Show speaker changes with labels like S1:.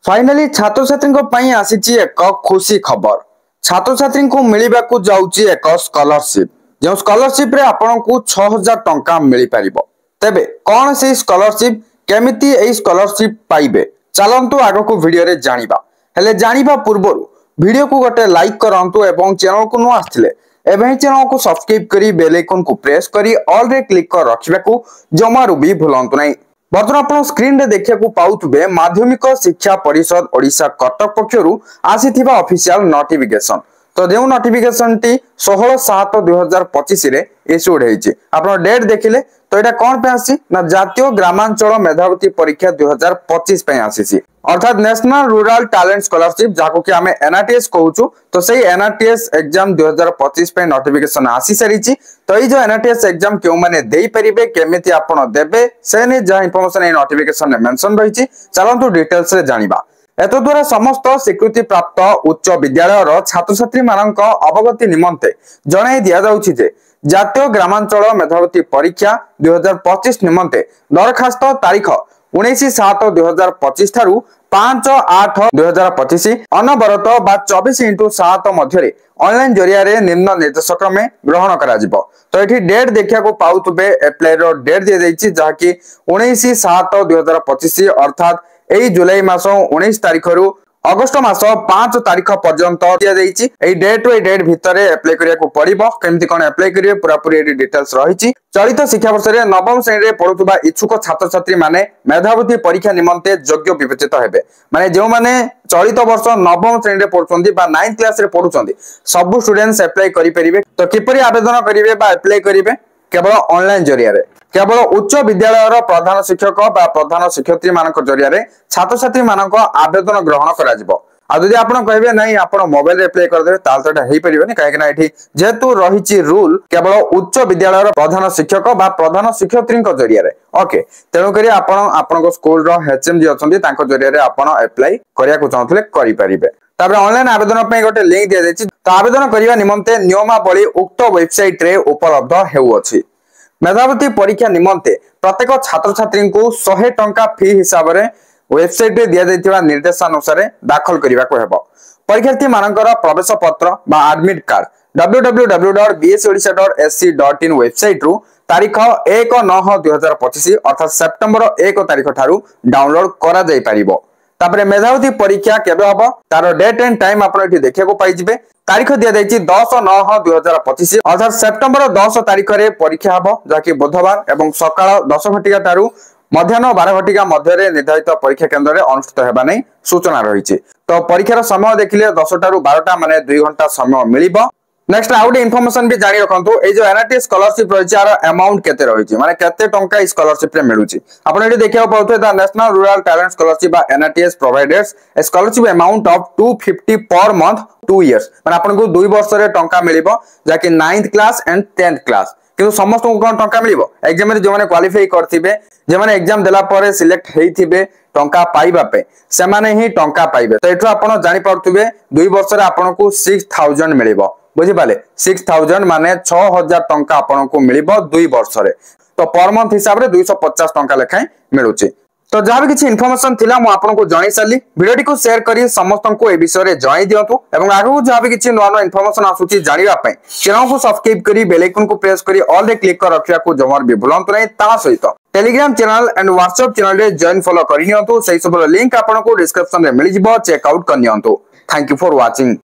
S1: Finally छात्र छात्री आसी एक खुशी खबर। छात्र छात्री को मिलवा को जाउची एक स्कॉलरशिप जो स्कॉलरशिप रे आपन को 6000 टंका मिल पारिबो। तेबे कौन से स्कॉलरशिप केमिति ए स्कॉलरशिप पाइबे चलंतु आगो को वीडियो रे जानिबा। हेले जानिबा पूर्वरु वीडियो को गोटे लाइक करंतु एवं चैनल को न आस्थिले एवं चैनल को सब्सक्राइब करी बेल आइकन को प्रेस करी ऑल रे क्लिक कर रखिबा को जमारु भी भूलंतु नै। बर्तमान आप स्क्रीन रे देखिया को पाउथबे माध्यमिक शिक्षा परिषद ओडिशा कटक पक्षरु आसीथिबा ऑफिशियल नोटिफिकेशन। तो जो नोटिफिकेशन टी 16/7/2025 रे इश्यूड हेछि। आपण डेट देखिले तो एटा कोन पे आसी ना जातीय ग्रामांचल मेधावृत्ति परीक्षा 2025 पे आसीछि, अर्थात नेशनल रूरल टैलेंट स्कॉलरशिप जाको कि हमें एनआरटीएस कहूछु। तो सही एनआरटीएस एग्जाम 2025 पे नोटिफिकेशन आसी सरीछि। तो ये जो एनआरटीएस एग्जाम क्यों माने देई परिबे केमिति आपण देबे से ने जा इंफॉर्मेशन ए नोटिफिकेशन ने मेंशन रहिछि चलंतु डिटेल्स रे जानिबा। एत द्वारा समस्त स्वीकृति प्राप्त उच्च विद्यालय छात्र छात्री मानक अवगति निमंते जणाई दिया जाउछि जे जातीय ग्रामांचल मेधावृत्ति परीक्षा 2025 निमंते दरखास्त तारीख 19/7/2025 ठारू 5/8/2025 अनवरत बा 24x7 मध्य ऑनलाइन जरिया रे निम्न निर्देशक में ग्रहण करा जिवो। तो एठी डेट देखिया को पाउतबे एप्लाई रो डेट दिया जाइछि जाकी 19/7/2025 अर्थात एई जुलाई मास 19 तारिख रु अगस्त मास 5 तारिख पर्यंत दिया जाइछि। एई डेट रो डेट भितर अप्लाई करिया को पड़िबो। केमति कोन अप्लाई करिवे पूरा पूरी एडी डिटेल्स रहिछि। चलित शिक्षा वर्ष रे नवम श्रेणी रे पढुतबा इच्छुक छात्र छात्री माने मेधावृत्ति परीक्षा निमंते योग्य विवेचित हेबे। माने जो माने चलित वर्ष नवम श्रेणी रे पढुचंदी बा 9th क्लास रे पढुचंदी सब स्टूडेंट्स अप्लाई करि परिबे। तो किपरि आवेदन करिवे बा अप्लाई करिवे केवल ऑनलाइन जरिया रे केवल उच्च विद्यालय प्रधान शिक्षक बा प्रधान शिक्षयित्री मानक जरिया रे छात्र छात्री मानक आवेदन ग्रहण करा जिवो। आ जदि आपण कहबे नै आपण मोबाइल रे अप्लाई कर देबे ताल तो एटा हेई परिबेनी काहे कि ना एठी जेतु रहिछि रूल केवल उच्च विद्यालय प्रधान शिक्षक बा प्रधान शिक्षयित्री जरिया रे। ओके तेनु करी आपण आपनको स्कूल रो एचएम जी अछंती तांको जरिया रे आपण अप्लाई करिया को चाहथले करि परिबे। तापर ऑनलाइन आवेदन पे गोटे लिंक दिया जायछि। तो आवेदन करिवा निमंते नियमावली उक्त वेबसाइट रे उपलब्ध हेउअछि। मेधावृत्ति परीक्षा निमंते प्रत्येक छात्र छात्री को 100 टंका फी हिसाब रे वेबसाइट रे दिया जायतिबा निर्देशानुसार दाखल करिवा को हेबो। परीक्षार्थी मानकर प्रवेश पत्र बा एडमिट कार्ड www.bsodisha.sc.in वेबसाइट रु तारीख 1/9/2025 अर्थात सेप्टेम्बर 1 तारीख ठारू डाउनलोड करा जाय परिबो। तापरे मेधावृत्ति परीक्षा केबे हबो तारो डेट एंड टाइम आपण एठी देखिया को पाइ जिवे। तारीख दिया जायछि 10/9/2025 अर्थात सेप्टेम्बर 10 तारीख रे परीक्षा हबो जाकि बुधवार एवं सकाळ 10 घटिका ठारू मध्याह्न 12 घटिका मध्य रे निर्धारित परीक्षा केंद्र रे अनुष्ठित हेबा नै सूचना रहिछि। तो परीक्षार समय देखिले 10 ठारू 12टा माने 2 घंटा समय मिलिबो। नेक्स्ट आउट इन्फॉर्मेशन भी जानि रखंतु ए जो एनआरटी स्कॉलरशिप रहिछि आर अमाउंट केते रहिछि माने केते टंका स्कॉलरशिप रे मिलुछि आपण एठी देखिया पाउथे the national rural talent scholarship बा NRTS providers a scholarship amount of 250 per month 2 years माने आपण को 2 वर्ष रे टंका मिलिबो जाकि 9th class and 10th class. किंतु समस्त को कोन टंका मिलिबो एग्जाम रे जो माने क्वालीफाई करथिबे जे माने एग्जाम देला परे सिलेक्ट हेइथिबे टंका पाइबा पे से माने ही टंका पाइबे। तो एठो आपण जानि पड़थुबे 2 वर्ष रे आपण को 6000 मिलिबो बुझी पाले 6000 माने 6000 टंका आपण को मिलिबो 2 वर्ष रे। तो पर मंथ हिसाब रे 250 टंका लेखाय मिलुची। तो जहाँ भी किसी इन्फॉर्मेशन थिला मु आपन को जणाई साली वीडियो को शेयर करी समस्त को ए विषय रे जणाई दियंतु एवं आगु जहाँ भी किसी नवा इन्फॉर्मेशन आसुची जानिबा पय चैनल को सब्सक्राइब करी बेल आइकन को प्रेस करी ऑल रे क्लिक कर रखिया को जमार भी भूलंतु नै। ता सहित Telegram channel and WhatsApp channel रे जॉइन फॉलो करिनियंतु सेहि सब लिंक आपन को डिस्क्रिप्शन रे मिलि जिवो चेक आउट करनियंतु। Thank you for watching.